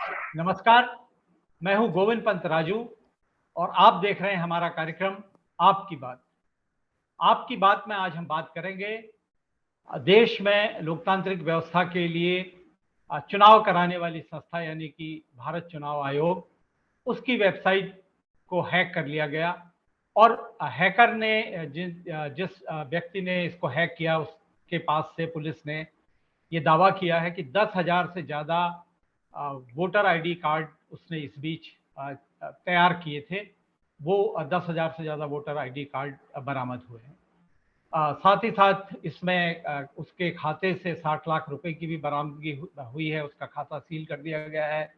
नमस्कार, मैं हूं गोविंद पंत राजू और आप देख रहे हैं हमारा कार्यक्रम आपकी बात। आपकी बात में आज हम बात करेंगे देश में लोकतांत्रिक व्यवस्था के लिए चुनाव कराने वाली संस्था यानी कि भारत चुनाव आयोग, उसकी वेबसाइट को हैक कर लिया गया और हैकर ने जिस व्यक्ति ने इसको हैक किया उसके पास से पुलिस ने ये दावा किया है कि 10,000 से ज़्यादा वोटर आईडी कार्ड उसने इस बीच तैयार किए थे। वो 10,000 से ज़्यादा वोटर आईडी कार्ड बरामद हुए हैं। साथ ही साथ इसमें उसके खाते से 60 लाख रुपए की भी बरामदगी हुई है। उसका खाता सील कर दिया गया है।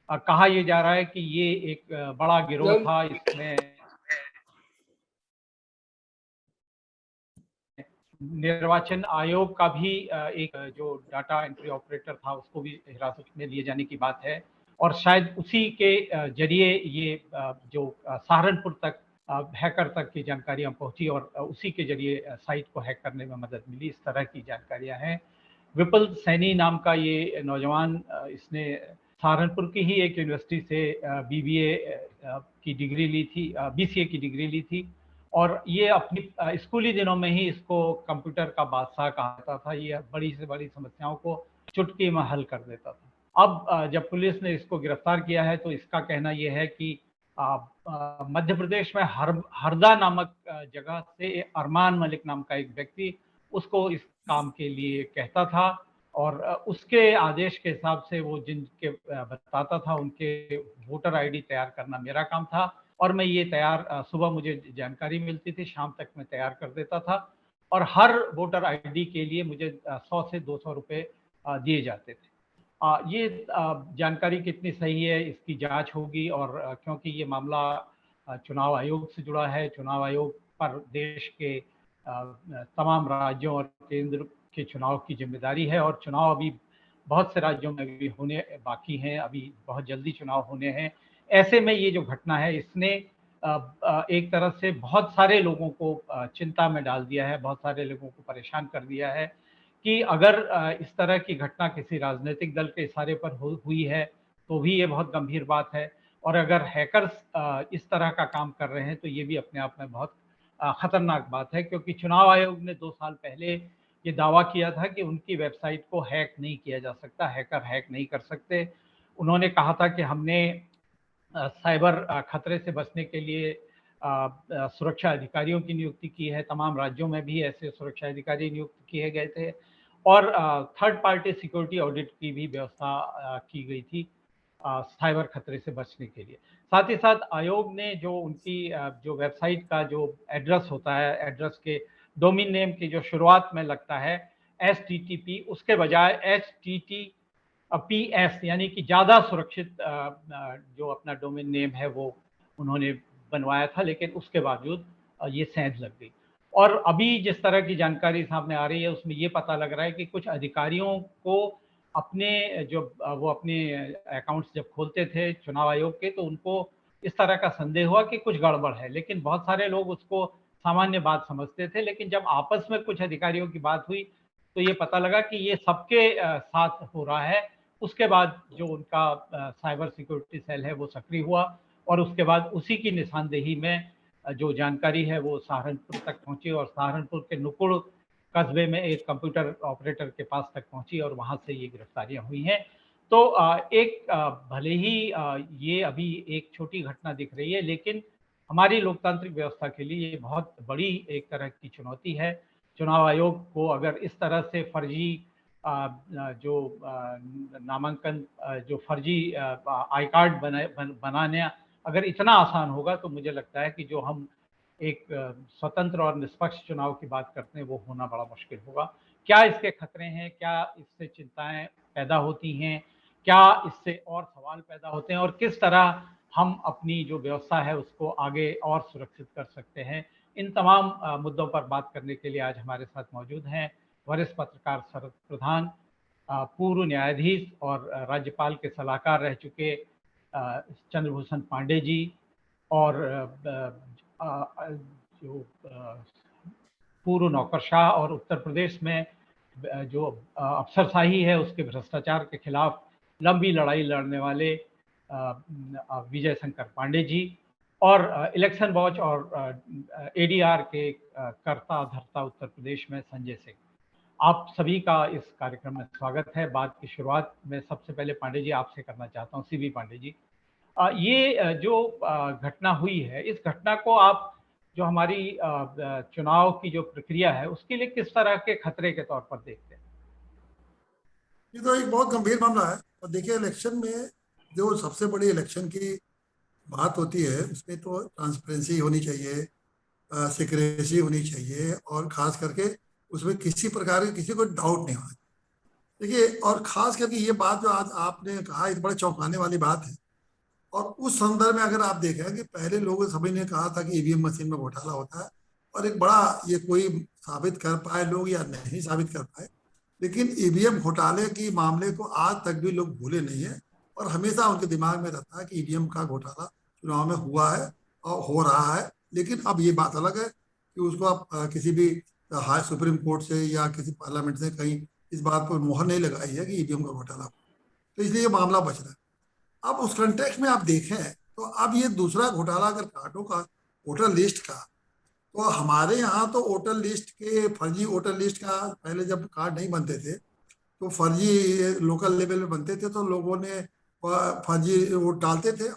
कहा यह जा रहा है कि ये एक बड़ा गिरोह था। इसमें निर्वाचन आयोग का भी एक जो डाटा एंट्री ऑपरेटर था उसको भी हिरासत में लिए जाने की बात है और शायद उसी के जरिए ये जो सहारनपुर तक हैकर तक की जानकारियां पहुंची और उसी के जरिए साइट को हैक करने में मदद मिली। इस तरह की जानकारियां हैं। विपुल सैनी नाम का ये नौजवान, इसने सहारनपुर की ही एक यूनिवर्सिटी से बीबीए की डिग्री ली थी, बीसीए की डिग्री ली थी और ये अपनी स्कूली दिनों में ही इसको कंप्यूटर का बादशाह कहा जाता था। ये बड़ी से बड़ी समस्याओं को चुटकी में हल कर देता था। अब जब पुलिस ने इसको गिरफ्तार किया है तो इसका कहना यह है कि मध्य प्रदेश में हरदा नामक जगह से अरमान मलिक नाम का एक व्यक्ति उसको इस काम के लिए कहता था और उसके आदेश के हिसाब से वो जिनके बताता था उनके वोटर आईडी तैयार करना मेरा काम था और मैं ये तैयार सुबह मुझे जानकारी मिलती थी, शाम तक मैं तैयार कर देता था और हर वोटर आईडी के लिए मुझे 100 से 200 रुपए दिए जाते थे। ये जानकारी कितनी सही है इसकी जांच होगी और क्योंकि ये मामला चुनाव आयोग से जुड़ा है, चुनाव आयोग पर देश के तमाम राज्यों और केंद्र के चुनाव की जिम्मेदारी है और चुनाव अभी बहुत से राज्यों में अभी होने बाकी हैं, अभी बहुत जल्दी चुनाव होने हैं। ऐसे में ये जो घटना है इसने एक तरह से बहुत सारे लोगों को चिंता में डाल दिया है, बहुत सारे लोगों को परेशान कर दिया है कि अगर इस तरह की घटना किसी राजनीतिक दल के इशारे पर हुई है तो भी ये बहुत गंभीर बात है और अगर हैकर्स इस तरह का काम कर रहे हैं तो ये भी अपने आप में बहुत खतरनाक बात है, क्योंकि चुनाव आयोग ने 2 साल पहले ये दावा किया था कि उनकी वेबसाइट को हैक नहीं किया जा सकता, हैकर हैक नहीं कर सकते। उन्होंने कहा था कि हमने साइबर खतरे से बचने के लिए सुरक्षा अधिकारियों की नियुक्ति की है। तमाम राज्यों में भी ऐसे सुरक्षा अधिकारी नियुक्त किए गए थे और थर्ड पार्टी सिक्योरिटी ऑडिट की भी व्यवस्था की गई थी साइबर खतरे से बचने के लिए। साथ ही साथ आयोग ने जो उनकी जो वेबसाइट का जो एड्रेस होता है, एड्रेस के डोमेन नेम की जो शुरुआत में लगता है HTTP, उसके बजाय HTTPS यानी कि ज़्यादा सुरक्षित जो अपना डोमेन नेम है वो उन्होंने बनवाया था, लेकिन उसके बावजूद ये सेंध लग गई। और अभी जिस तरह की जानकारी सामने आ रही है उसमें ये पता लग रहा है कि कुछ अधिकारियों को अपने जो वो अपने अकाउंट्स जब खोलते थे चुनाव आयोग के तो उनको इस तरह का संदेह हुआ कि कुछ गड़बड़ है, लेकिन बहुत सारे लोग उसको सामान्य बात समझते थे। लेकिन जब आपस में कुछ अधिकारियों की बात हुई तो ये पता लगा कि ये सबके साथ हो रहा है। उसके बाद जो उनका साइबर सिक्योरिटी सेल है वो सक्रिय हुआ और उसके बाद उसी की निशानदेही में जो जानकारी है वो सहारनपुर तक पहुंची और सहारनपुर के नुकुड़ कस्बे में एक कंप्यूटर ऑपरेटर के पास तक पहुंची और वहां से ये गिरफ्तारियां हुई हैं। तो भले ही ये अभी एक छोटी घटना दिख रही है, लेकिन हमारी लोकतांत्रिक व्यवस्था के लिए ये बहुत बड़ी एक तरह की चुनौती है। चुनाव आयोग को अगर इस तरह से फर्जी जो नामांकन जो फर्जी आई कार्ड बनाने अगर इतना आसान होगा तो मुझे लगता है कि जो हम एक स्वतंत्र और निष्पक्ष चुनाव की बात करते हैं वो होना बड़ा मुश्किल होगा। क्या इसके खतरे हैं, क्या इससे चिंताएं पैदा होती हैं, क्या इससे और सवाल पैदा होते हैं और किस तरह हम अपनी जो व्यवस्था है उसको आगे और सुरक्षित कर सकते हैं, इन तमाम मुद्दों पर बात करने के लिए आज हमारे साथ मौजूद हैं वरिष्ठ पत्रकार शरद प्रधान, पूर्व न्यायाधीश और राज्यपाल के सलाहकार रह चुके चंद्रभूषण पांडे जी और जो पूर्व नौकरशाह और उत्तर प्रदेश में जो अफसरशाही है उसके भ्रष्टाचार के खिलाफ लंबी लड़ाई लड़ने वाले विजय शंकर पांडे जी और इलेक्शन वॉच और एडीआर के कर्ता धर्ता उत्तर प्रदेश में संजय सिंह। आप सभी का इस कार्यक्रम में स्वागत है। बात की शुरुआत मैं सबसे पहले पांडे जी आपसे करना चाहता हूं, सीवी पांडे जी। ये जो घटना हुई है, इस घटना को आप जो हमारी चुनाव की जो प्रक्रिया है उसके लिए किस तरह के खतरे के तौर पर देखते हैं? ये तो एक बहुत गंभीर मामला है। और देखिए, इलेक्शन में जो सबसे बड़ी इलेक्शन की बात होती है उसमें तो ट्रांसपेरेंसी होनी चाहिए, सिक्रेसी होनी चाहिए, और खास करके उसमें किसी प्रकार के किसी को डाउट नहीं होना। देखिए, और खास करके ये बात जो आज आपने कहा, एक बड़े चौंकाने वाली बात है। और उस संदर्भ में अगर आप देखें कि पहले लोग सभी ने कहा था कि ईवीएम मशीन में घोटाला होता है, और एक बड़ा ये कोई साबित कर पाए लोग या नहीं साबित कर पाए, लेकिन ईवीएम घोटाले की मामले को आज तक भी लोग भूले नहीं है। और हमेशा उनके दिमाग में रहता है कि ईवीएम का घोटाला चुनाव में हुआ है और हो रहा है। लेकिन अब ये बात अलग है कि उसको आप किसी भी हाई सुप्रीम कोर्ट से या किसी पार्लियामेंट से कहीं इस बात पर मोहर नहीं लगाई है कि ईवीएम का घोटाला, तो इसलिए ये मामला बच रहा है। अब उस कंटेक्स्ट में आप देखें तो अब ये दूसरा घोटाला अगर काटो का वोटर लिस्ट का, तो हमारे यहाँ तो वोटर लिस्ट के फर्जी वोटर लिस्ट का पहले जब कार्ड नहीं बनते थे तो फर्जी लोकल लेवल में बनते थे, तो लोगों ने फर्जी वोट डालते थे।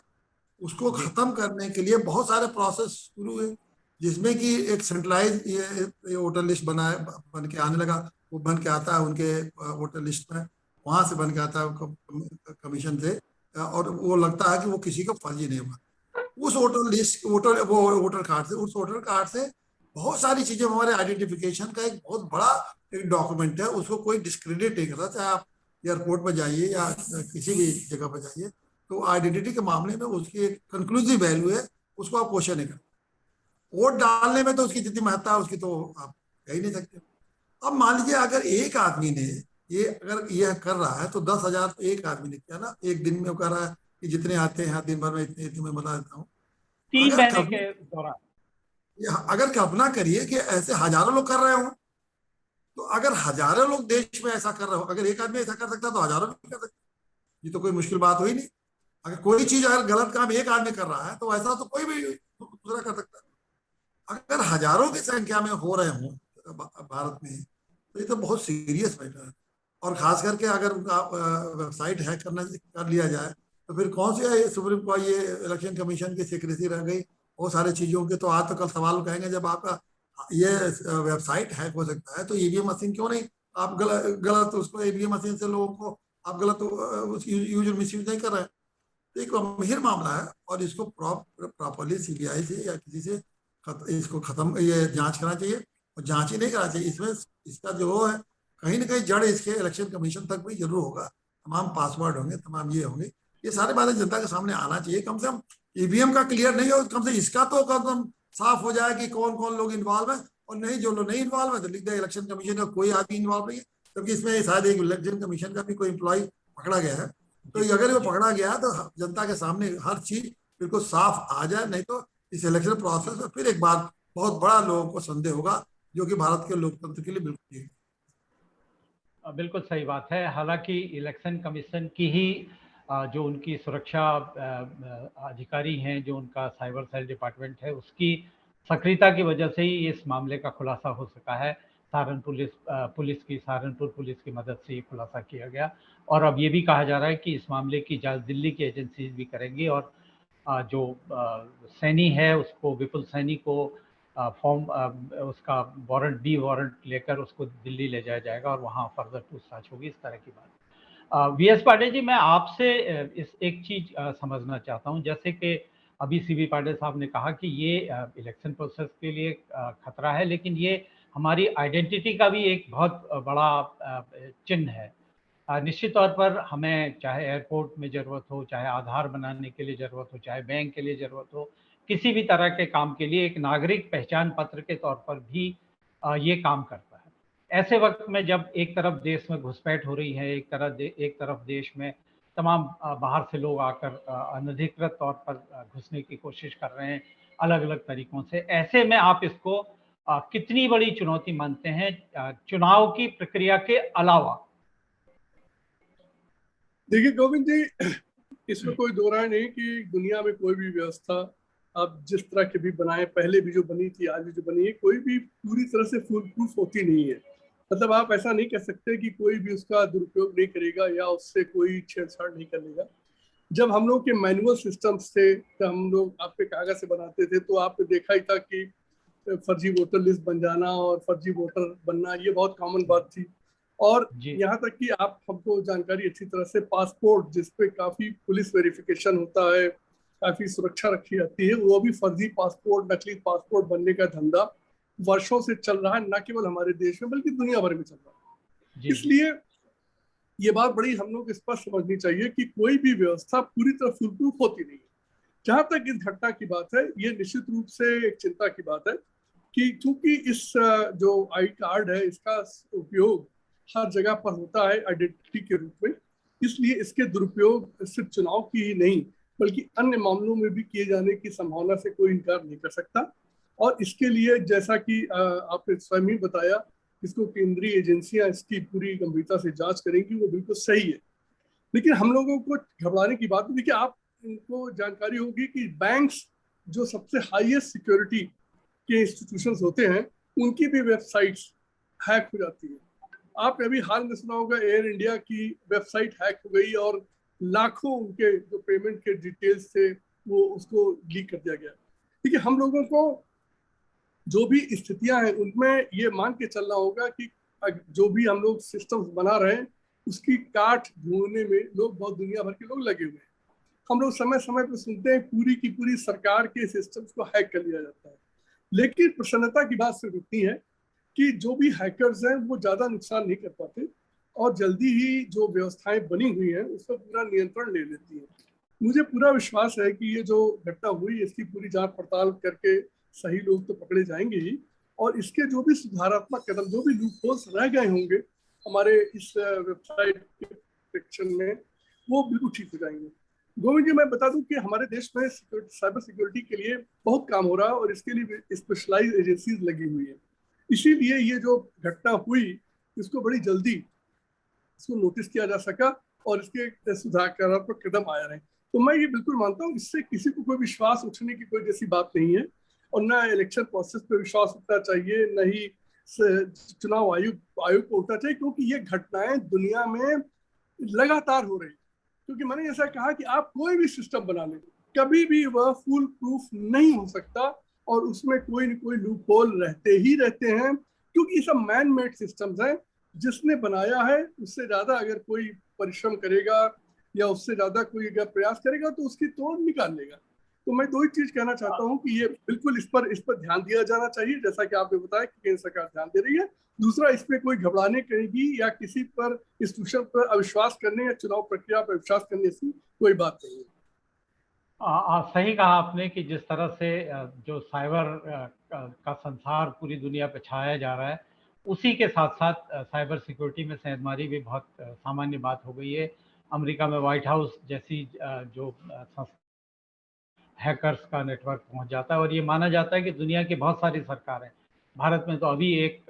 उसको खत्म करने के लिए बहुत सारे प्रोसेस शुरू हुए, जिसमें कि एक सेंट्रलाइज ये वोटर लिस्ट बनाए बन के आने लगा। वो बन के आता है उनके वोटर लिस्ट में, वहां से बन के आता है कमीशन से, और वो लगता है कि वो किसी का फर्जी नहीं हुआ। उस वोटर लिस्ट वोटर कार्ड से, उस वोटर कार्ड से बहुत सारी चीजें, हमारे आइडेंटिफिकेशन का एक बहुत बड़ा एक डॉक्यूमेंट है, उसको कोई डिस्क्रेडिट नहीं करता। चाहे आप एयरपोर्ट पर जाइए या किसी भी जगह पर जाइए, तो आइडेंटिटी के मामले में उसकी एक कंक्लूसिव वैल्यू है, उसको आप क्वेश्चन नहीं करते। वोट डालने में तो उसकी जितनी महत्ता है उसकी तो आप कह ही नहीं सकते। अब मान लीजिए अगर एक आदमी ने ये अगर यह कर रहा है तो 10,000 तो एक आदमी ने किया ना, एक दिन में वो कर रहा है कि जितने आते हैं दिन भर में इतने इतने में बता देता हूँ। 3 महीने के दौरान अगर कल्पना करिए कि ऐसे हजारों लोग कर रहे हो, तो अगर हजारों लोग देश में ऐसा कर रहे हो, अगर एक आदमी ऐसा कर सकता है तो हजारों भी कर सकते। ये तो कोई मुश्किल बात हुई नहीं। अगर कोई चीज अगर गलत काम एक आदमी कर रहा है तो ऐसा तो कोई भी दूसरा कर सकता है। अगर हजारों की संख्या में हो रहे हो भारत में, तो ये तो बहुत सीरियस मैटर है। और खास करके अगर उनका वेबसाइट हैक करना कर लिया जाए, तो फिर कौन से सुप्रीम कोर्ट, ये इलेक्शन कमीशन की सिक्रेसी रह गई वो सारी चीजों के, तो आज तो कल सवाल कहेंगे जब आपका ये वेबसाइट हैक हो सकता है तो ईवीएम मशीन क्यों नहीं, आप गलत गलत उसको ईवीएम मशीन से लोगों को आप गलत यूज मिस यूज नहीं कर रहे हैं। तो एक गंभीर मामला है, और इसको प्रॉपरली सीबीआई से या किसी से इसको खत्म ये जांच करना चाहिए। और जांच ही नहीं करना चाहिए, इसमें इसका जो है कहीं ना कहीं जड़ इसके इलेक्शन कमीशन तक भी जरूर होगा। तमाम पासवर्ड होंगे, तमाम ये होंगे, ये सारी बातें जनता के सामने आना चाहिए। कम से कम ईवीएम का क्लियर नहीं हो, कम से इसका तो कम साफ हो जाए कि कौन कौन लोग इन्वॉल्व है। और नहीं, जो लोग नहीं इन्वॉल्व है तो लिख दे इलेक्शन कमीशन का कोई आदमी इन्वॉल्व नहीं है। क्योंकि इसमें शायद एक इलेक्शन कमीशन का भी कोई एम्प्लॉय पकड़ा गया है, तो अगर वो पकड़ा गया तो जनता के सामने हर चीज बिल्कुल साफ आ जाए। नहीं तो इस इलेक्शन प्रोसेस में फिर एक बार बहुत बड़ा लोगों को संदेह होगा, जो कि भारत के लोकतंत्र के लिए बिल्कुल ठीक है। बिल्कुल सही बात है। हालांकि इलेक्शन कमीशन की ही जो उनकी सुरक्षा अधिकारी हैं, जो उनका साइबर सेल डिपार्टमेंट है, उसकी सक्रियता की वजह से ही इस मामले का खुलासा हो सका है। सहारनपुर पुलिस की मदद से ये खुलासा किया गया। और अब ये भी कहा जा रहा है कि इस मामले की जांच दिल्ली की एजेंसीज भी करेंगी, और जो सैनी है उसको, विपुल सैनी को फॉर्म उसका वारंट, बी वारंट लेकर उसको दिल्ली ले जाया जाएगा और वहाँ फर्दर पूछताछ होगी, इस तरह की बात। वी एस पांडे जी, मैं आपसे इस एक चीज समझना चाहता हूँ। जैसे कि अभी सीवी पांडे साहब ने कहा कि ये इलेक्शन प्रोसेस के लिए खतरा है, लेकिन ये हमारी आइडेंटिटी का भी एक बहुत बड़ा चिन्ह है। निश्चित तौर पर हमें चाहे एयरपोर्ट में ज़रूरत हो, चाहे आधार बनाने के लिए ज़रूरत हो, चाहे बैंक के लिए ज़रूरत हो, किसी भी तरह के काम के लिए एक नागरिक पहचान पत्र के तौर पर भी ये काम करता है। ऐसे वक्त में जब एक तरफ देश में घुसपैठ हो रही है, एक तरफ देश में तमाम बाहर से लोग आकर अनधिकृत तौर पर घुसने की कोशिश कर रहे हैं अलग अलग तरीकों से, ऐसे में आप इसको कितनी बड़ी चुनौती मानते हैं चुनाव की प्रक्रिया के अलावा? देखिए गोविंद जी, इसमें कोई दो राय नहीं कि दुनिया में कोई भी व्यवस्था आप जिस तरह की भी बनाए, पहले भी जो बनी थी आज भी जो बनी है, कोई भी पूरी तरह से फुल प्रूफ होती नहीं है। मतलब आप ऐसा नहीं कह सकते कि कोई भी उसका दुरुपयोग नहीं करेगा या उससे कोई छेड़छाड़ नहीं करेगा। जब हम लोग के मैनुअल सिस्टम्स थे, जब हम लोग आपके कागज से बनाते थे, तो आपने देखा ही था कि फर्जी वोटर लिस्ट बन जाना और फर्जी वोटर बनना ये बहुत कॉमन बात थी। और यहाँ तक कि आप हमको जानकारी अच्छी तरह से पासपोर्ट जिसपे काफी पुलिस वेरिफिकेशन होता है, काफी सुरक्षा रखी जाती है, वो भी फर्जी पासपोर्ट, नकली पासपोर्ट बनने का धंधा वर्षों से चल रहा है, न केवल हमारे देश में बल्कि दुनिया भर में चल रहा है। इसलिए ये बात बड़ी हम लोग स्पष्ट समझनी चाहिए कि कोई भी व्यवस्था पूरी तरह फुल प्रूफ होती नहीं है। जहां तक इस घटना की बात है, ये निश्चित रूप से एक चिंता की बात है कि क्योंकि इस जो आई कार्ड है इसका उपयोग हर जगह पर होता है आइडेंटिटी के रूप में, इसलिए इसके दुरुपयोग सिर्फ चुनाव की ही नहीं बल्कि अन्य मामलों में भी किए जाने की संभावना से कोई इनकार नहीं कर सकता। और इसके लिए जैसा कि आपने स्वयं ही बताया, इसको केंद्रीय एजेंसियां इसकी पूरी गंभीरता से जांच करेंगी, वो बिल्कुल सही है। लेकिन हम लोगों को घबराने की बात, देखिए आप इनको जानकारी होगी कि बैंक्स जो सबसे हाईएस्ट सिक्योरिटी के इंस्टीट्यूशंस होते हैं, उनकी भी वेबसाइट्स हैक हो जाती है। आपने अभी हाल में सुना होगा एयर इंडिया की वेबसाइट हैक हो गई और लाखों उनके जो पेमेंट के डिटेल्स थे वो उसको लीक कर दिया गया। ठीक है, हम लोगों को जो भी स्थितियां हैं उनमें ये मान के चलना होगा कि जो भी हम लोग सिस्टम्स बना रहे हैं उसकी काट ढूंढने में लोग बहुत दुनिया भर के लोग लगे हुए हैं। हम लोग समय समय पर सुनते हैं पूरी की पूरी सरकार के सिस्टम्स को हैक कर लिया जाता है, लेकिन प्रसन्नता की बात सिर्फ इतनी है कि जो भी हैकर्स हैं वो ज्यादा नुकसान नहीं कर पाते और जल्दी ही जो व्यवस्थाएं बनी हुई हैं उस पर पूरा नियंत्रण ले लेती है। मुझे पूरा विश्वास है कि ये जो घटना हुई इसकी पूरी जांच पड़ताल करके सही लोग तो पकड़े जाएंगे ही, और इसके जो भी सुधारात्मक कदम, जो भी लूप होल्स रह गए होंगे हमारे इस वेबसाइट के प्रोटेक्शन में, वो बिल्कुल ठीक हो जाएंगे। गोविंद जी, मैं बता दूं कि हमारे देश में साइबर सिक्योरिटी के लिए बहुत काम हो रहा है और इसके लिए स्पेशलाइज्ड एजेंसीज लगी हुई है। इसीलिए ये जो घटना हुई इसको बड़ी जल्दी इसको नोटिस किया जा सका और इसके सुधारात्मक कदम आए रहे। तो मैं ये बिल्कुल मानता हूँ इससे किसी को कोई विश्वास उठने की कोई जैसी बात नहीं है, और न इलेक्शन प्रोसेस पे विश्वास उठना चाहिए, न ही चुनाव आयोग को उठना चाहिए, क्योंकि ये घटनाएं दुनिया में लगातार हो रही। क्योंकि मैंने जैसा कहा कि आप कोई भी सिस्टम बना लें, कभी भी वह फुल प्रूफ नहीं हो सकता और उसमें कोई न कोई लूप होल रहते ही रहते हैं, क्योंकि ये सब मैन मेड सिस्टम्स हैं। जिसने बनाया है उससे ज्यादा अगर कोई परिश्रम करेगा या उससे ज्यादा कोई अगर प्रयास करेगा तो उसकी तोड़ निकाल लेगा। तो मैं दो ही चीज कहना चाहता हूँ कि ये बिल्कुल इस पर ध्यान दिया जाना चाहिए, जैसा कि आपने बताया कि केंद्र सरकार ध्यान दे रही है। दूसरा, इसमें कोई घबराने करेगी या किसी पर इंस्टीट्यूशन पर अविश्वास करने या चुनाव प्रक्रिया पर विश्वास करने से कोई बात नहीं है। सही कहा आपने कि जिस तरह से जो साइबर का संसार पूरी दुनिया पे छाया जा रहा है, उसी के साथ साथ साइबर सिक्योरिटी में सेंधमारी भी बहुत सामान्य बात हो गई है। अमेरिका में व्हाइट हाउस जैसी जो हैकर्स का नेटवर्क पहुंच जाता है और ये माना जाता है कि दुनिया की बहुत सारी सरकारें, भारत में तो अभी एक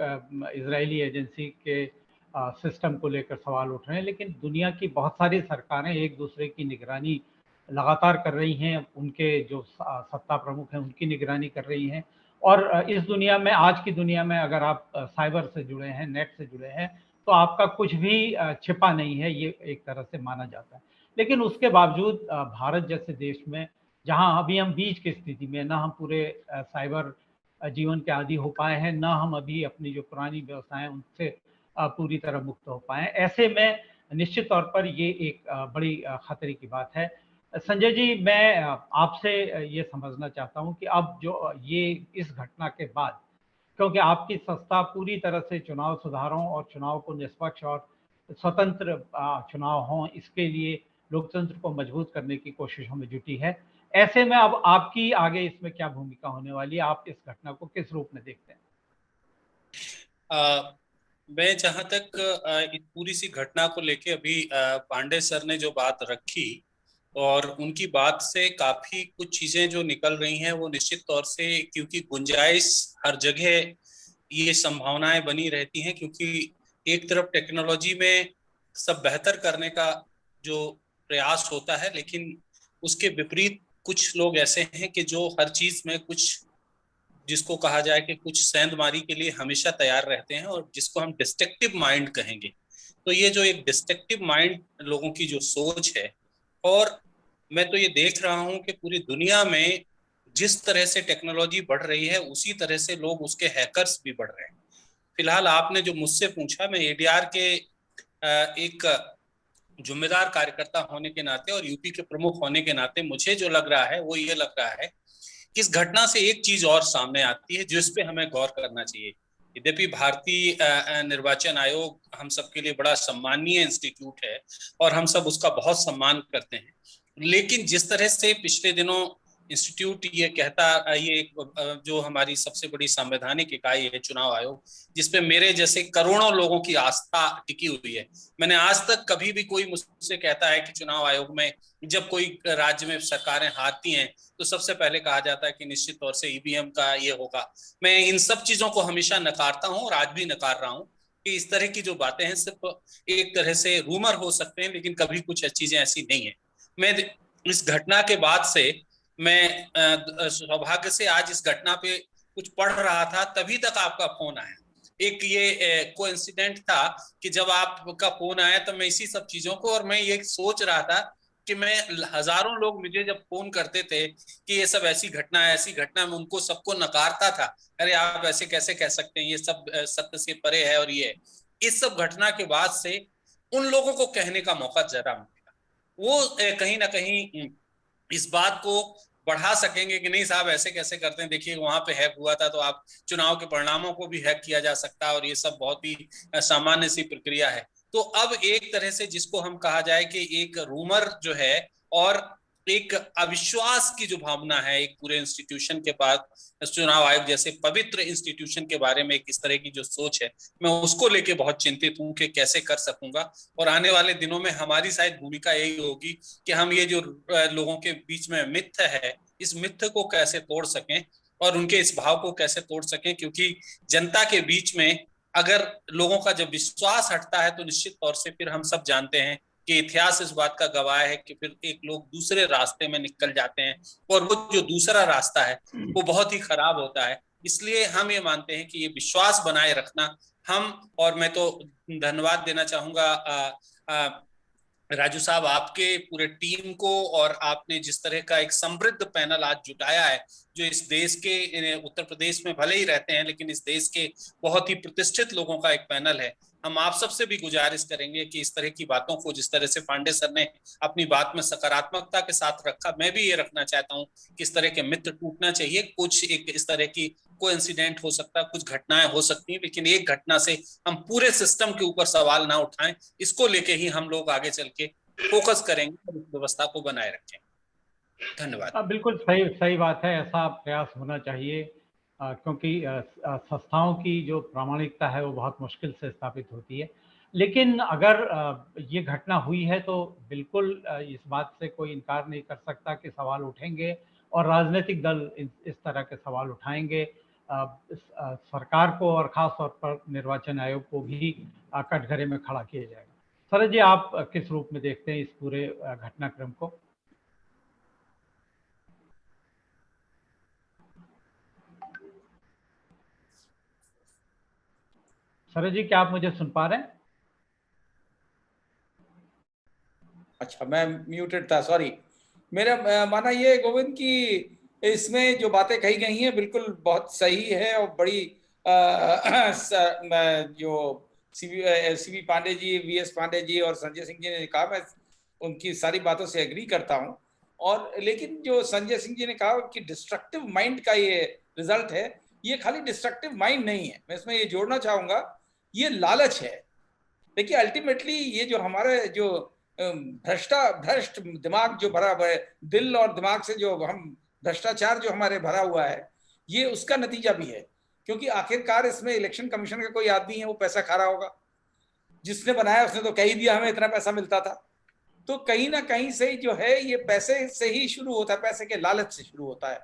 इजरायली एजेंसी के सिस्टम को लेकर सवाल उठ रहे हैं, लेकिन दुनिया की बहुत सारी सरकारें एक दूसरे की निगरानी लगातार कर रही हैं, उनके जो सत्ता प्रमुख हैं उनकी निगरानी कर रही हैं। और इस दुनिया में, आज की दुनिया में, अगर आप साइबर से जुड़े हैं, नेट से जुड़े हैं, तो आपका कुछ भी छिपा नहीं है, ये एक तरह से माना जाता है। लेकिन उसके बावजूद भारत जैसे देश में, जहां अभी हम बीच की स्थिति में, ना हम पूरे साइबर जीवन के आदी हो पाए हैं, ना हम अभी अपनी जो पुरानी व्यवस्थाएं उनसे पूरी तरह मुक्त हो पाए, ऐसे में निश्चित तौर पर ये एक बड़ी खतरे की बात है। संजय जी, मैं आपसे ये समझना चाहता हूं कि अब जो ये इस घटना के बाद, क्योंकि आपकी संस्था पूरी तरह से चुनाव सुधारों और चुनाव को निष्पक्ष और स्वतंत्र चुनाव हों, इसके लिए लोकतंत्र को मजबूत करने की कोशिशों में जुटी है, ऐसे में अब आपकी आगे इसमें क्या भूमिका होने वाली है? आप इस घटना को किस रूप में देखते हैं? मैं जहां तक इस पूरी सी घटना को लेके अभी पांडे सर ने जो बात रखी और उनकी बात से काफी कुछ चीजें जो निकल रही हैं वो निश्चित तौर से, क्योंकि गुंजाइश हर जगह ये संभावनाएं बनी रहती हैं, क्योंकि एक तरफ टेक्नोलॉजी में सब बेहतर करने का जो प्रयास होता है, लेकिन उसके विपरीत कुछ लोग ऐसे हैं कि जो हर चीज में कुछ, जिसको कहा जाए कि कुछ सेंधमारी के लिए हमेशा तैयार रहते हैं, और जिसको हम डिस्ट्रक्टिव माइंड कहेंगे। तो ये जो एक डिस्ट्रक्टिव माइंड लोगों की जो सोच है, और मैं तो ये देख रहा हूं कि पूरी दुनिया में जिस तरह से टेक्नोलॉजी बढ़ रही है उसी तरह से लोग उसके हैकर्स भी बढ़ रहे हैं। फिलहाल आपने जो मुझसे पूछा, मैं एडीआर के एक जिम्मेदार कार्यकर्ता होने के नाते और यूपी के प्रमुख होने के नाते मुझे जो लग रहा है वो ये लग रहा है कि इस घटना से एक चीज और सामने आती है जिस पे हमें गौर करना चाहिए। यद्यपि भारतीय निर्वाचन आयोग हम सबके लिए बड़ा सम्मानीय इंस्टीट्यूट है और हम सब उसका बहुत सम्मान करते हैं, लेकिन जिस तरह से पिछले दिनों इंस्टीट्यूट ये कहता, ये जो हमारी सबसे बड़ी संवैधानिक इकाई है चुनाव आयोग, जिसपे मेरे जैसे करोड़ों लोगों की आस्था टिकी हुई है, मैंने आज तक कभी भी कोई मुझसे कहता है कि चुनाव आयोग में जब कोई राज्य में सरकारें हारती हैं तो सबसे पहले कहा जाता है कि निश्चित तौर से ईवीएम का ये होगा। मैं इन सब चीजों को हमेशा नकारता हूं और आज भी नकार रहा हूं कि इस तरह की जो बातें हैं सिर्फ एक तरह से रूमर हो सकते हैं, लेकिन कभी कुछ चीजें ऐसी नहीं है। मैं इस घटना के बाद से, मैं सौभाग्य से आज इस घटना पे कुछ पढ़ रहा था, तभी तक आपका फोन आया। एक ये कोइंसिडेंट था कि जब आपका फोन आया तो मैं इसी सब चीजों को, और मैं ये सोच रहा था कि मैं, हजारों लोग मुझे जब फोन करते थे कि ये सब ऐसी घटना है, ऐसी घटना, में उनको सबको नकारता था, अरे आप ऐसे कैसे कह सकते हैं, ये सब सत्य से परे है। और ये इस सब घटना के बाद से उन लोगों को कहने का मौका जरा मिलेगा, वो कहीं ना कहीं इस बात को बढ़ा सकेंगे कि नहीं साहब ऐसे कैसे करते हैं, देखिए वहां पे हैक हुआ था, तो आप चुनाव के परिणामों को भी हैक किया जा सकता है, और ये सब बहुत ही सामान्य सी प्रक्रिया है। तो अब एक तरह से जिसको हम कहा जाए कि एक रूमर जो है और एक अविश्वास की जो भावना है एक पूरे इंस्टीट्यूशन के पास, चुनाव आयोग जैसे पवित्र इंस्टीट्यूशन के बारे में एक इस तरह की जो सोच है, मैं उसको लेके बहुत चिंतित हूं कि कैसे कर सकूंगा। और आने वाले दिनों में हमारी शायद भूमिका यही होगी कि हम ये जो लोगों के बीच में मिथ्य है, इस मिथ्य को कैसे तोड़ सकें और उनके इस भाव को कैसे तोड़ सकें, क्योंकि जनता के बीच में अगर लोगों का जब विश्वास हटता है तो निश्चित तौर से फिर हम सब जानते हैं कि इतिहास इस बात का गवाह है कि फिर एक लोग दूसरे रास्ते में निकल जाते हैं, और वो जो दूसरा रास्ता है वो बहुत ही खराब होता है। इसलिए हम ये मानते हैं कि ये विश्वास बनाए रखना हम, और मैं तो धन्यवाद देना चाहूंगा राजू साहब आपके पूरे टीम को, और आपने जिस तरह का एक समृद्ध पैनल आज जुटाया है, जो इस देश के, उत्तर प्रदेश में भले ही रहते हैं लेकिन इस देश के बहुत ही प्रतिष्ठित लोगों का एक पैनल है। हम आप सबसे भी गुजारिश करेंगे कि इस तरह की बातों को, जिस तरह से पांडे सर ने अपनी बात में सकारात्मकता के साथ रखा, मैं भी ये रखना चाहता हूँ कि इस तरह के मित्र टूटना चाहिए। कुछ एक इस तरह की कोई इंसिडेंट हो सकता है, कुछ घटनाएं हो सकती हैं, लेकिन एक घटना से हम पूरे सिस्टम के ऊपर सवाल ना उठाएं। इसको लेके ही हम लोग आगे चल के फोकस करेंगे और इस व्यवस्था को बनाए रखें। धन्यवाद। बिल्कुल सही सही बात है, ऐसा प्रयास होना चाहिए क्योंकि संस्थाओं की जो प्रामाणिकता है वो बहुत मुश्किल से स्थापित होती है। लेकिन अगर ये घटना हुई है तो बिल्कुल इस बात से कोई इनकार नहीं कर सकता कि सवाल उठेंगे, और राजनीतिक दल इस तरह के सवाल उठाएंगे। सरकार को और ख़ास तौर पर निर्वाचन आयोग को भी कटघरे में खड़ा किया जाएगा। सरज जी, आप किस रूप में देखते हैं इस पूरे घटनाक्रम को? सरज जी, क्या आप मुझे सुन पा रहे हैं? अच्छा, मैं म्यूटेड था, सॉरी। मेरा मानना ये है गोविंद कि इसमें जो बातें कही गई हैं बिल्कुल बहुत सही है, और बड़ी जो सीवी पांडे जी, वीएस पांडे जी और संजय सिंह जी ने कहा, मैं उनकी सारी बातों से एग्री करता हूं। और लेकिन जो संजय सिंह जी ने कहा कि डिस्ट्रक्टिव माइंड का ये रिजल्ट है, ये खाली डिस्ट्रक्टिव माइंड नहीं है, मैं इसमें ये जोड़ना चाहूंगा, ये लालच है। देखिए अल्टीमेटली ये जो हमारे जो भ्रष्ट दिमाग जो भरा हुआ है, दिल और दिमाग से जो हम भ्रष्टाचार जो हमारे भरा हुआ है, ये उसका नतीजा भी है। क्योंकि आखिरकार इसमें इलेक्शन कमीशन का कोई आदमी है वो पैसा खा रहा होगा, जिसने बनाया उसने तो कह ही दिया हमें इतना पैसा मिलता था। तो कहीं ना कहीं से जो है ये पैसे से ही शुरू होता है, पैसे के लालच से शुरू होता है।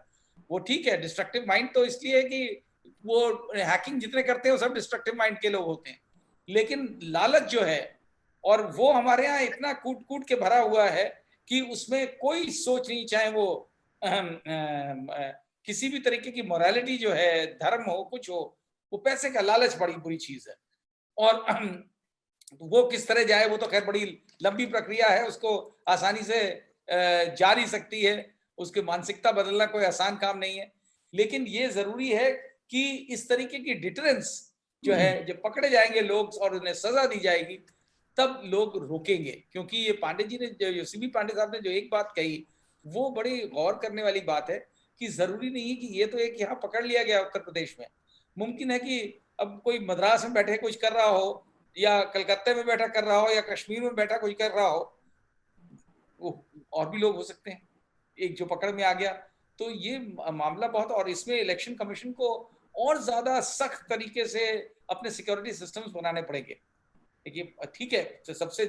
वो ठीक है, डिस्ट्रक्टिव माइंड तो इसलिए है कि वो हैकिंग जितने करते हैं वो सब डिस्ट्रक्टिव माइंड के लोग होते हैं, लेकिन लालच जो है और वो हमारे यहाँ इतना कूट कूट के भरा हुआ है कि उसमें कोई सोच नहीं, चाहे वो किसी भी तरीके की मोरालिटी जो है, धर्म हो, कुछ हो, वो पैसे का लालच बड़ी बुरी चीज है। और वो किस तरह जाए वो तो खैर बड़ी लंबी प्रक्रिया है, उसको आसानी से जा नहीं सकती है, उसकी मानसिकता बदलना कोई आसान काम नहीं है। लेकिन ये जरूरी है कि इस तरीके की डिटरेंस जो है, जब पकड़े जाएंगे लोग और उन्हें सजा दी जाएगी तब लोग रोकेंगे। क्योंकि ये पांडे जी ने, जो सीबी पांडे साहब ने जो एक बात कही, वो बड़ी गौर करने वाली बात है कि जरूरी नहीं है कि ये तो एक यहाँ पकड़ लिया गया उत्तर प्रदेश में, मुमकिन है कि अब कोई मद्रास में बैठे कुछ कर रहा हो, या कलकत्ते में बैठा कर रहा हो, या कश्मीर में बैठा कुछ कर रहा हो, और भी लोग हो सकते हैं, एक जो पकड़ में आ गया। तो ये मामला बहुत, और इसमें इलेक्शन कमीशन को और ज्यादा सख्त तरीके से अपने सिक्योरिटी सिस्टम्स बनाने पड़ेंगे। देखिए ठीक है, तो सबसे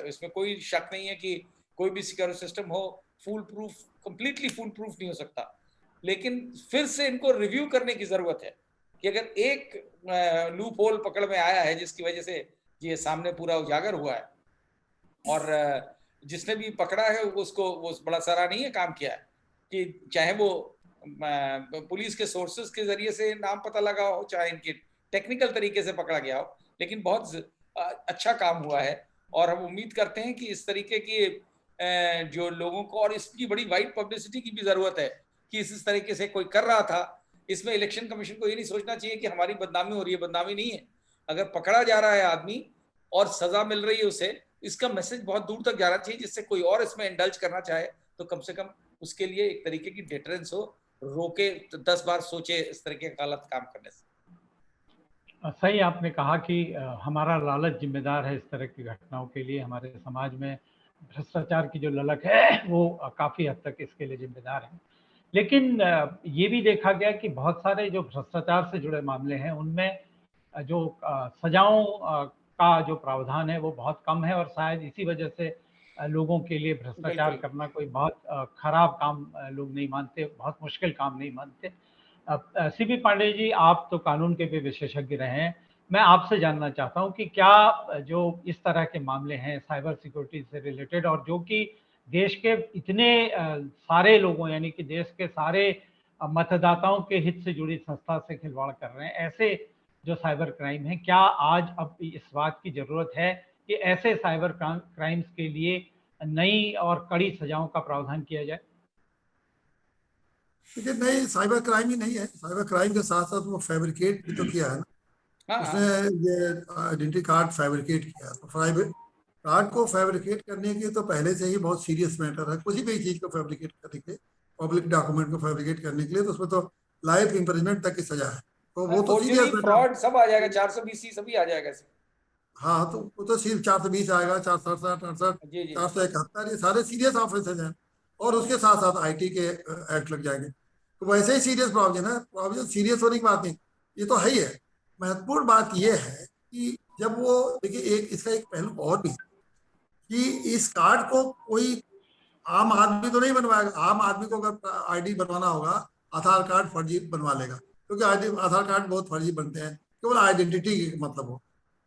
इसमें कोई शक नहीं है कि कोई भी सिक्योरिटी सिस्टम हो full proof, completely full proof नहीं हो सकता, लेकिन फिर से इनको रिव्यू करने की जरूरत है कि अगर एक लूप होल पकड़ में आया है जिसकी वजह से ये सामने पूरा उजागर हुआ है, और जिसने भी पकड़ा है उसको वो बड़ा सराहनीय काम किया है कि चाहे वो पुलिस के सोर्सेस के जरिए से नाम पता लगा हो, चाहे इनके टेक्निकल तरीके से पकड़ा गया हो, लेकिन बहुत अच्छा काम हुआ है। और हम उम्मीद करते हैं कि इस तरीके की जो लोगों को, और इसकी बड़ी वाइड पब्लिसिटी की भी जरूरत है कि इस तरीके से कोई कर रहा था, इसमें इलेक्शन कमीशन को ये नहीं सोचना चाहिए कि हमारी बदनामी हो रही है। बदनामी नहीं है, अगर पकड़ा जा रहा है आदमी और सजा मिल रही है उसे, इसका मैसेज बहुत दूर तक जाना चाहिए, जिससे कोई और इसमें इंडल्ज करना चाहे तो कम से कम उसके लिए एक तरीके की डिटरेंस हो, रोके, 10 बार सोचे इस तरीके का गलत काम करने से। सही आपने कहा कि हमारा लालच जिम्मेदार है इस तरह की घटनाओं के लिए। हमारे समाज में भ्रष्टाचार की जो ललक है वो काफ़ी हद तक इसके लिए जिम्मेदार है। लेकिन ये भी देखा गया कि बहुत सारे जो भ्रष्टाचार से जुड़े मामले हैं उनमें जो सजाओं का जो प्रावधान है वो बहुत कम है, और शायद इसी वजह से लोगों के लिए भ्रष्टाचार करना कोई बहुत खराब काम लोग नहीं मानते, बहुत मुश्किल काम नहीं मानते। सीबी पांडे जी, आप तो कानून के भी विशेषज्ञ रहे हैं, मैं आपसे जानना चाहता हूं कि क्या जो इस तरह के मामले हैं साइबर सिक्योरिटी से रिलेटेड, और जो कि देश के इतने सारे लोगों यानी कि देश के सारे मतदाताओं के हित से जुड़ी संस्था से खिलवाड़ कर रहे हैं, ऐसे जो साइबर क्राइम है, क्या आज अब इस बात की जरूरत है कि ऐसे साइबर क्राइम्स के लिए नई और कड़ी सजाओं का प्रावधान किया जाए? देखिए, नहीं, साइबर क्राइम ही नहीं है, साइबर क्राइम के साथ साथ वो फैब्रिकेट भी तो किया है ना। उसने ये आइडेंटिटी कार्ड फैब्रिकेट किया, तो कार्ड को फैब्रिकेट करने के तो पहले से ही बहुत सीरियस मैटर है। किसी भी चीज को फैब्रिकेट करने के लिए, पब्लिक डॉक्यूमेंट को फैब्रिकेट करने के लिए, तो उसमें तो लाइफ इम्प्रिजनमेंट तक की सजा है, तो वो तो सीरियस फ्रॉड सब आ जाएगा, 420 सभी आ जाएगा। हाँ, तो वो तो सिर्फ 420 आएगा, 467, 68, 471, ये सारे सीरियस ऑफेंसेज हैं, और उसके साथ साथ आईटी के एक्ट लग जाएंगे। तो वैसे ही सीरियस प्रोविजन है, प्रोविजन सीरियस होने की बात नहीं, ये तो है ही है। महत्वपूर्ण बात यह है कि जब वो, देखिए, एक इसका एक पहलू और भी है कि इस कार्ड को कोई आम आदमी तो नहीं बनवाएगा। आम आदमी को अगर आईडी बनवाना होगा, आधार कार्ड फर्जी बनवा लेगा, क्योंकि आधार कार्ड बहुत फर्जी बनते हैं, केवल आइडेंटिटी मतलब हो।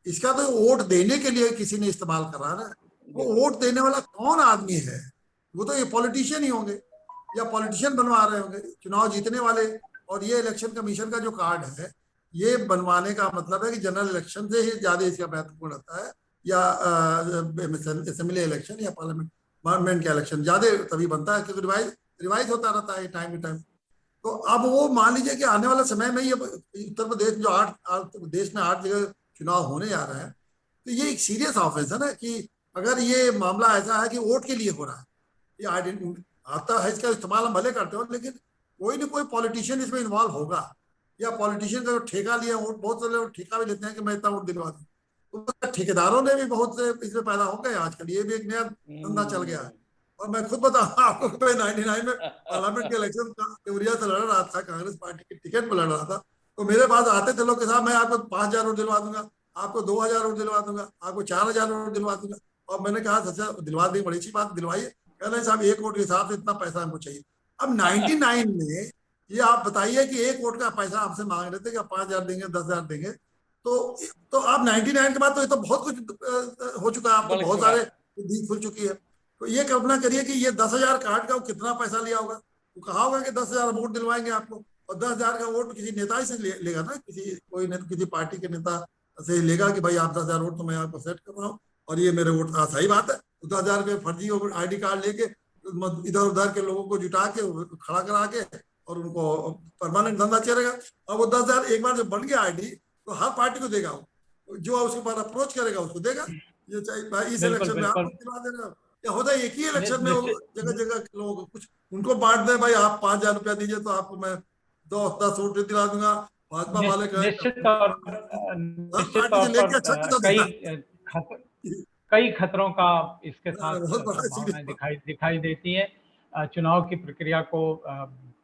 इसका तो वोट देने के लिए किसी ने इस्तेमाल करा है ना, वो वोट देने वाला कौन आदमी है? वो तो ये पॉलिटिशियन ही होंगे, या पॉलिटिशियन बनवा रहे होंगे चुनाव जीतने वाले। और ये इलेक्शन कमीशन का जो कार्ड है, ये बनवाने का मतलब है कि जनरल इलेक्शन से ही ज्यादा इसका महत्वपूर्ण रहता है, या असेंबली इलेक्शन या पार्लियामेंट का इलेक्शन ज्यादा तभी बनता है, क्योंकि रिवाइज होता रहता है टाइम टू टाइम। तो अब वो मान लीजिए कि आने वाले समय में ये उत्तर प्रदेश जो 8 देश में 8 जगह चुनाव होने जा रहे हैं, तो ये एक सीरियस ऑफेंस है ना, कि अगर ये मामला ऐसा है कि वोट के लिए हो रहा है, ये आइडेंटिटी आता है, इसका इस्तेमाल हम भले करते हो, लेकिन कोई ना कोई पॉलिटिशियन इसमें इन्वॉल्व होगा, या पॉलिटिशियन का जो ठेका लिया वोट, बहुत सारे लोग ठेका भी लेते हैं कि मैं इतना वोट दिलवा दूं, तो ठेकेदारों ने भी बहुत से इसमें पैदा हो गए आजकल, ये भी एक नया धंधा चल गया है। और मैं खुद बताऊं आपको, 99 में पार्लियामेंट के इलेक्शन देवरिया से लड़ रहा था, कांग्रेस पार्टी के टिकट पर लड़ रहा था, तो मेरे पास आते थे लोग के साथ, मैं आपको 5000 वोट दिलवा दूंगा, आपको 2000 वोट दिलवा दूंगा, आपको 4000 वोट दिलवा दूंगा। और मैंने कहा अच्छा दिलवा देंगे, बड़ी अच्छी बात, दिलवाइए। कह रहे साहब, एक वोट के हिसाब से इतना पैसा हमको चाहिए। अब 99 में ये आप बताइए कि एक वोट का पैसा आपसे मांग रहे थे कि 5000 देंगे, 10,000 देंगे, तो आप 99 के बाद तो ये तो बहुत कुछ हो चुका है, आपको बहुत सारे दी खुल चुकी है। तो ये कल्पना करिए कि ये 10,000 कार्ड का वो कितना पैसा लिया होगा। वो कहा होगा कि 10,000 वोट दिलवाएंगे आपको, और 10,000 का वोट किसी नेता ही से लेगा ना, किसी पार्टी के नेता से लेगा कि भाई आप 10,000 वोट तो मैं आपको सेट कर रहा हूँ और ये मेरे वोट का। सही बात है, 10,000 के फर्जी ID कार्ड लेके इधर उधर के लोगों को जुटा के खड़ा करा के और उनको परमानेंट धंधा चलेगा। अब वो 10,000 एक बार जब बन गया ID तो हर पार्टी को देगा, वो जो उसके पास अप्रोच करेगा उसको देगा। ये चाहे इस इलेक्शन में आपको दिलवा देगा, या होता है एक ही इलेक्शन में जगह जगह लोगों को कुछ उनको बांट दे, भाई आप 5,000 रुपया दीजिए तो आपको मैं 10 वोट दिला दूंगा। भाजपा वाले कई खतरों का इसके साथ संभावनाएं दिखाई देती हैं। चुनाव की प्रक्रिया को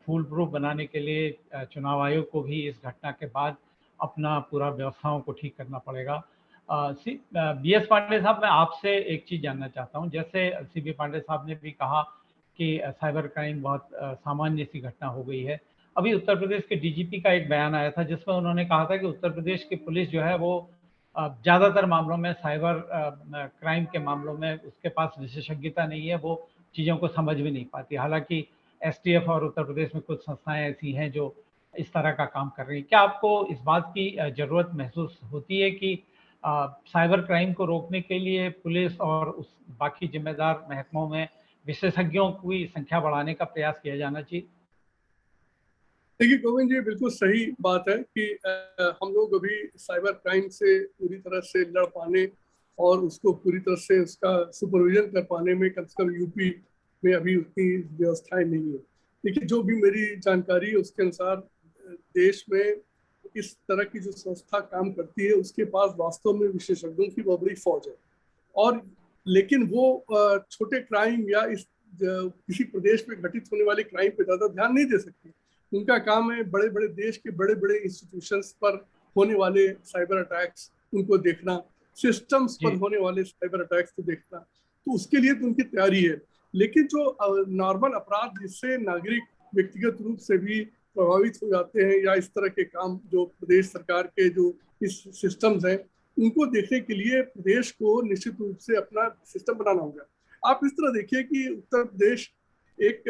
फूल प्रूफ बनाने के लिए चुनाव आयोग को भी इस घटना के बाद अपना पूरा व्यवस्थाओं को ठीक करना पड़ेगा। BS पांडे साहब, मैं आपसे एक चीज़ जानना चाहता हूं। जैसे CB पांडे साहब ने भी कहा कि साइबर क्राइम बहुत सामान्य सी घटना हो गई है। अभी उत्तर प्रदेश के DGP का एक बयान आया था जिसमें उन्होंने कहा था कि उत्तर प्रदेश की पुलिस जो है वो ज़्यादातर मामलों में साइबर क्राइम के मामलों में उसके पास विशेषज्ञता नहीं है, वो चीज़ों को समझ भी नहीं पाती। हालांकि STF और उत्तर प्रदेश में कुछ संस्थाएं ऐसी हैं जो इस तरह का काम कर रही हैं। क्या आपको इस बात की ज़रूरत महसूस होती है कि साइबर क्राइम को रोकने के लिए पुलिस और उस बाकी जिम्मेदार महकमों में विशेषज्ञों की संख्या बढ़ाने का प्रयास किया जाना चाहिए? देखिए गोविंद जी, बिल्कुल सही बात है कि हम लोग अभी साइबर क्राइम से पूरी तरह से लड़ पाने और उसको पूरी तरह से उसका सुपरविजन कर पाने में कम से कम यूपी में अभी उतनी व्यवस्थाएं नहीं है। देखिए, जो भी मेरी जानकारी है उसके अनुसार देश में इस तरह की जो संस्था काम करती है उसके पास वास्तव में विशेषज्ञों की बहुत बड़ी फौज है। और लेकिन वो छोटे क्राइम या इस किसी प्रदेश में घटित होने वाले क्राइम पे ज़्यादा ध्यान नहीं दे सकती। उनका काम है बड़े बड़े देश के बड़े बड़े इंस्टीट्यूशंस पर होने वाले साइबर अटैक्स उनको देखना, सिस्टम्स पर होने वाले साइबर अटैक्स को देखना। तो उसके लिए तो उनकी तैयारी है। लेकिन जो नॉर्मल अपराध जिससे नागरिक व्यक्तिगत रूप से भी प्रभावित हो जाते हैं या इस तरह के काम जो प्रदेश सरकार के जो इस सिस्टम्स हैं उनको देखने के लिए प्रदेश को निश्चित रूप से अपना सिस्टम बनाना होगा। आप इस तरह देखिए कि उत्तर प्रदेश एक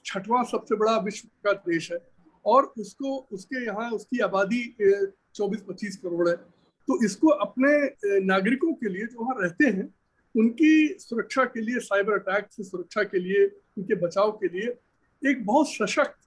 6वां सबसे बड़ा विश्व का देश है और उसके यहाँ उसकी आबादी 24-25 करोड़ है। तो इसको अपने नागरिकों के लिए जो वहाँ रहते हैं उनकी सुरक्षा के लिए, साइबर अटैक से सुरक्षा के लिए, उनके बचाव के लिए एक बहुत सशक्त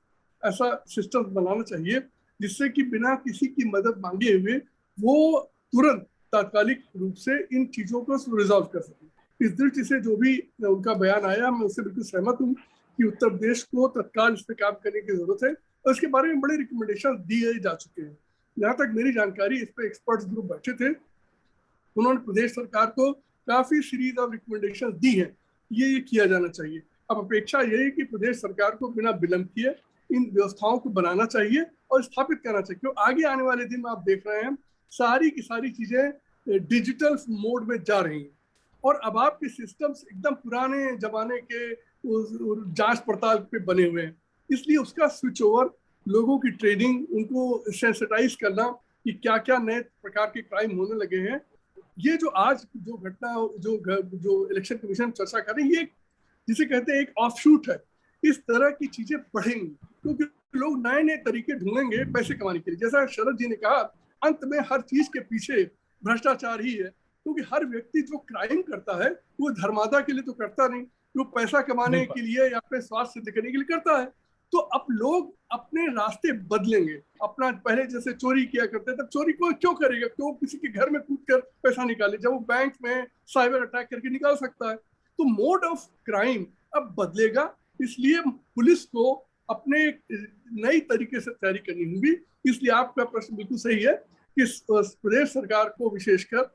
ऐसा सिस्टम बनाना चाहिए जिससे कि बिना किसी की मदद मांगे हुए वो तुरंत तात्कालिक रूप से इन चीज़ों को रिजॉल्व कर सके। इस दृष्टि से जो भी उनका बयान आया मैं उससे बिल्कुल सहमत हूँ कि उत्तर प्रदेश को तत्काल इस पर काम करने की जरूरत है और इसके बारे में बड़े रिकमेंडेशन दिए जा चुके हैं। जहाँ तक मेरी जानकारी, इस पर एक्सपर्ट्स ग्रुप बैठे थे, उन्होंने प्रदेश सरकार को काफी सीरीज ऑफ रिकमेंडेशन दी है, ये किया जाना चाहिए। अब अपेक्षा यही है कि प्रदेश सरकार को बिना विलंब किए इन व्यवस्थाओं को बनाना चाहिए और स्थापित करना चाहिए, क्योंकि आगे आने वाले दिन में आप देख रहे हैं सारी की सारी चीजें डिजिटल मोड में जा रही हैं और अब आपके सिस्टम्स एकदम पुराने जमाने के जांच पड़ताल पे बने हुए हैं। इसलिए उसका स्विच ओवर, लोगों की ट्रेनिंग, उनको सेंसिटाइज करना कि क्या क्या नए प्रकार के क्राइम होने लगे हैं, ये जो आज जो घटना जो इलेक्शन कमीशन चर्चा कर रही है, ये जिसे कहते हैं एक ऑफशूट है। इस तरह की चीजें बढ़ेंगी क्योंकि लोग नए नए तरीके ढूंढेंगे पैसे कमाने के लिए। जैसा शरद जी ने कहा, अंत में हर चीज के पीछे भ्रष्टाचार ही है, क्योंकि हर व्यक्ति जो क्राइम करता है वो धर्मादा के लिए तो करता नहीं, वो पैसा कमाने के लिए या अपने स्वास्थ्य सिद्ध करने के लिए करता है। तो अब लोग अपने रास्ते बदलेंगे। अपना पहले जैसे चोरी किया करते तब चोरी को क्यों करेगा, क्यों किसी के घर में कूद कर पैसा निकाले जब वो बैंक में साइबर अटैक करके निकाल सकता है। तो मोड ऑफ क्राइम अब बदलेगा, इसलिए पुलिस को अपने नई तरीके से तैयारी करनी होगी। इसलिए आपका प्रश्न बिल्कुल सही है कि प्रदेश सरकार को विशेषकर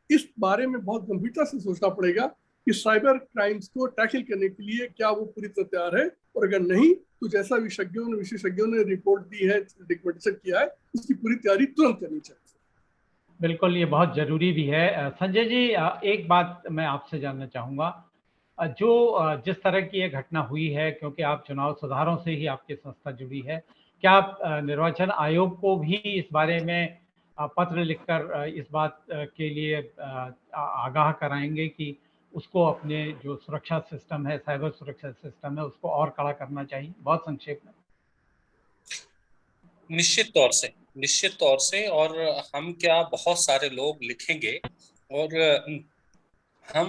इस बारे में बहुत गंभीरता से सोचना पड़ेगा कि साइबर क्राइम्स को टैकल करने के लिए क्या वो पूरी तरह तैयार है, और अगर नहीं तो जैसा विशेषज्ञों ने रिपोर्ट दी है, रिकमेंडेशन किया है, उसकी पूरी तैयारी तुरंत करनी चाहिए। बिल्कुल, ये बहुत जरूरी भी है। संजय जी, एक बात मैं आपसे जानना चाहूँगा, जो जिस तरह की ये घटना हुई है, क्योंकि आप चुनाव सुधारों से ही आपकी संस्था जुड़ी है, क्या आप निर्वाचन आयोग को भी इस बारे में पत्र लिखकर इस बात के लिए आगाह कराएंगे कि उसको अपने जो सुरक्षा सिस्टम है, साइबर सुरक्षा सिस्टम है, उसको और कड़ा करना चाहिए? बहुत संक्षेप में। निश्चित तौर से और हम क्या, बहुत सारे लोग लिखेंगे और हम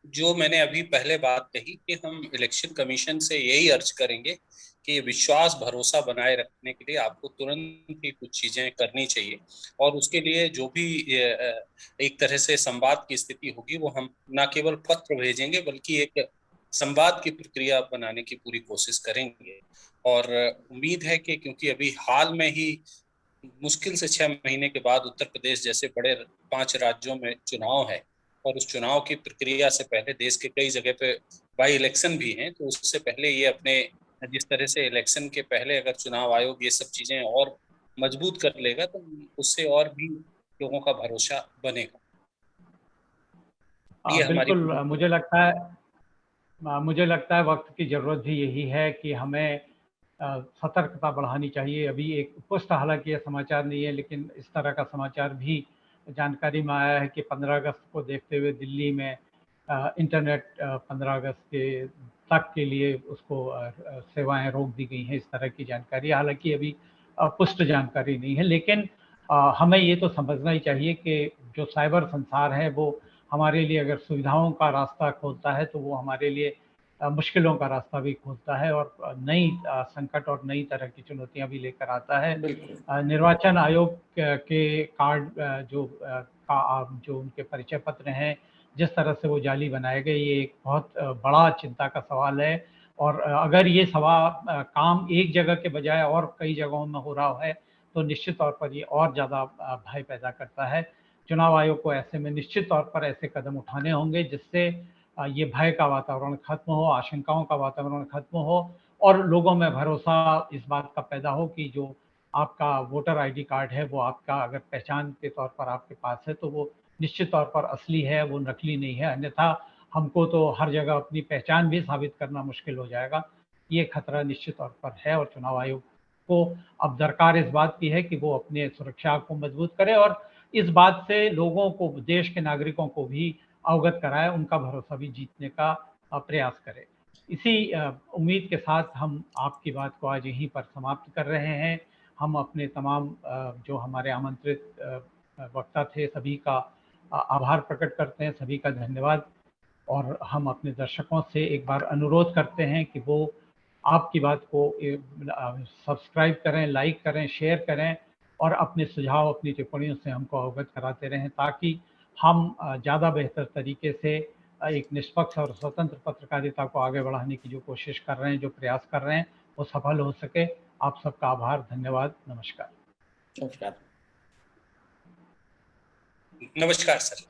जो मैंने अभी पहले बात कही कि हम इलेक्शन कमीशन से यही अर्ज करेंगे कि विश्वास भरोसा बनाए रखने के लिए आपको तुरंत ही कुछ चीजें करनी चाहिए और उसके लिए जो भी एक तरह से संवाद की स्थिति होगी वो हम न केवल पत्र भेजेंगे बल्कि एक संवाद की प्रक्रिया बनाने की पूरी कोशिश करेंगे। और उम्मीद है कि क्योंकि अभी हाल में ही मुश्किल से 6 महीने के बाद उत्तर प्रदेश जैसे बड़े 5 राज्यों में चुनाव है और उस चुनाव की प्रक्रिया से पहले देश के कई जगह पे बाई इलेक्शन भी हैं, तो उससे पहले ये अपने जिस तरह से इलेक्शन के पहले अगर चुनाव आयोग ये सब चीजें और मजबूत कर लेगा तो उससे और भी लोगों का भरोसा बनेगा। ये हमारी बिल्कुल, मुझे लगता है वक्त की जरूरत भी यही है कि हमें सतर्कता बढ़ानी चाहिए। अभी एक पुष्ट हालांकि यह समाचार नहीं है, लेकिन इस तरह का समाचार भी जानकारी में आया है कि 15 अगस्त को देखते हुए दिल्ली में इंटरनेट 15 अगस्त के तक के लिए उसको सेवाएं रोक दी गई हैं। इस तरह की जानकारी, हालांकि अभी पुष्ट जानकारी नहीं है, लेकिन हमें ये तो समझना ही चाहिए कि जो साइबर संसार है वो हमारे लिए अगर सुविधाओं का रास्ता खोलता है तो वो हमारे लिए मुश्किलों का रास्ता भी खोलता है और नई संकट और नई तरह की चुनौतियां भी लेकर आता है। निर्वाचन आयोग के कार्ड जो उनके परिचय पत्र हैं, जिस तरह से वो जाली बनाए गए, ये एक बहुत बड़ा चिंता का सवाल है। और अगर ये काम एक जगह के बजाय और कई जगहों में हो रहा है तो निश्चित तौर पर ये और ज़्यादा भय पैदा करता है। चुनाव आयोग को ऐसे में निश्चित तौर पर ऐसे कदम उठाने होंगे जिससे ये भय का वातावरण खत्म हो, आशंकाओं का वातावरण खत्म हो और लोगों में भरोसा इस बात का पैदा हो कि जो आपका वोटर आईडी कार्ड है वो आपका अगर पहचान के तौर पर आपके पास है तो वो निश्चित तौर पर असली है, वो नकली नहीं है। अन्यथा हमको तो हर जगह अपनी पहचान भी साबित करना मुश्किल हो जाएगा। ये खतरा निश्चित तौर पर है और चुनाव आयोग को अब दरकार इस बात की है कि वो अपने सुरक्षा को मजबूत करे और इस बात से लोगों को, देश के नागरिकों को भी अवगत कराए, उनका भरोसा भी जीतने का प्रयास करे। इसी उम्मीद के साथ हम आपकी बात को आज यहीं पर समाप्त कर रहे हैं। हम अपने तमाम जो हमारे आमंत्रित वक्ता थे सभी का आभार प्रकट करते हैं, सभी का धन्यवाद। और हम अपने दर्शकों से एक बार अनुरोध करते हैं कि वो आपकी बात को सब्सक्राइब करें, लाइक करें, शेयर करें और अपने सुझाव, अपनी टिप्पणियों से हमको अवगत कराते रहें ताकि हम ज़्यादा बेहतर तरीके से एक निष्पक्ष और स्वतंत्र पत्रकारिता को आगे बढ़ाने की जो कोशिश कर रहे हैं, जो प्रयास कर रहे हैं, वो सफल हो सके। आप सबका आभार, धन्यवाद, नमस्कार। नमस्कार। नमस्कार सर।